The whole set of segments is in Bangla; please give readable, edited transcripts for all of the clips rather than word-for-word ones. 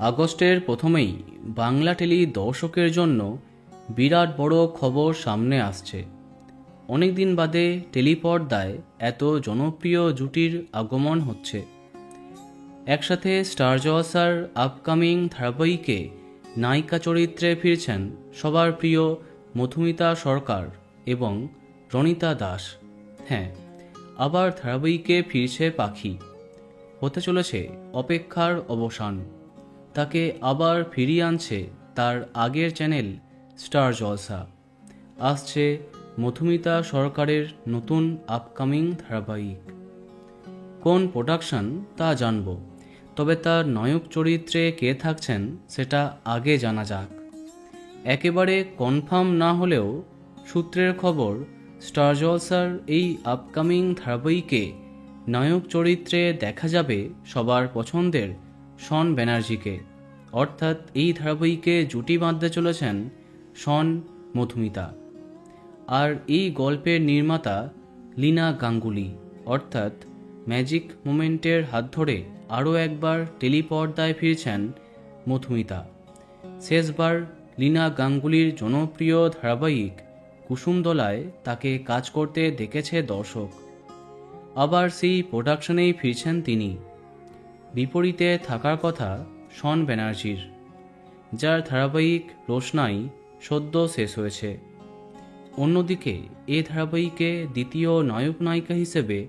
আগস্টের প্রথমেই বাংলা টেলি দর্শকের জন্য বিরাট বড় খবর সামনে আসছে। অনেক দিন বাদে টেলিপর্দায় এত জনপ্রিয় জুটির আগমন হচ্ছে। একসাথে স্টার জলসার আপকামিং ধারাবাহিকে নায়িকা চরিত্রে ফিরছেন সবার প্রিয় মধুমিতা সরকার এবং রণিতা দাস। হ্যাঁ, আবার ধারাবাহিকে ফিরছে পাখি। হতে চলেছে অপেক্ষার অবসান। তাকে আবার ফিরিয়ে আনছে তার আগের চ্যানেল স্টার জলসা। আসছে মধুমিতা সরকারের নতুন আপকামিং ধারাবাহিক। কোন প্রোডাকশন তা জানব, তবে তার নায়ক চরিত্রে কে থাকছেন সেটা আগে জানা যাক। একেবারে কনফার্ম না হলেও সূত্রের খবর, স্টার জলসার এই আপকামিং ধারাবাহিকে নায়ক চরিত্রে দেখা যাবে সবার পছন্দের শন ব্যানার্জিকে। অর্থাৎ এই ধারাবাহিকে জুটি বাঁধতে চলেছেন শন মধুমিতা। আর এই গল্পের নির্মাতা লীনা গাঙ্গুলি। অর্থাৎ ম্যাজিক মোমেন্টের হাত ধরে আরও একবার টেলিপর্দায় ফিরছেন মধুমিতা। শেষবার লীনা গাঙ্গুলির জনপ্রিয় ধারাবাহিক কুসুমদলায় তাকে কাজ করতে দেখেছে দর্শক। আবার সেই প্রোডাকশনেই ফিরছেন তিনি। বিপরীতে থাকার কথা শন ব্যানার্জির, যার ধারাবাহিক রোশনাই সদ্য শেষ হয়েছে। অন্যদিকে এ ধারাবাহিকে দ্বিতীয় নায়ক নায়িকা হিসেবে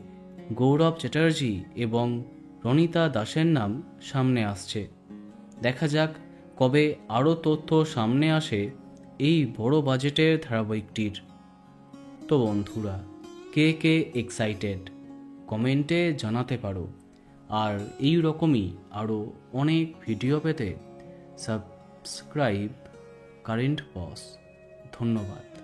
গৌরব চ্যাটার্জি এবং রণিতা দাসের নাম সামনে আসছে। দেখা যাক কবে আরও তথ্য সামনে আসে এই বড় বাজেটের ধারাবাহিকটির। তো বন্ধুরা, কে কে এক্সাইটেড কমেন্টে জানাতে পারো। আর এই রকমই আরও অনেক ভিডিও পেতে সাবস্ক্রাইব কারেন্ট বস। ধন্যবাদ।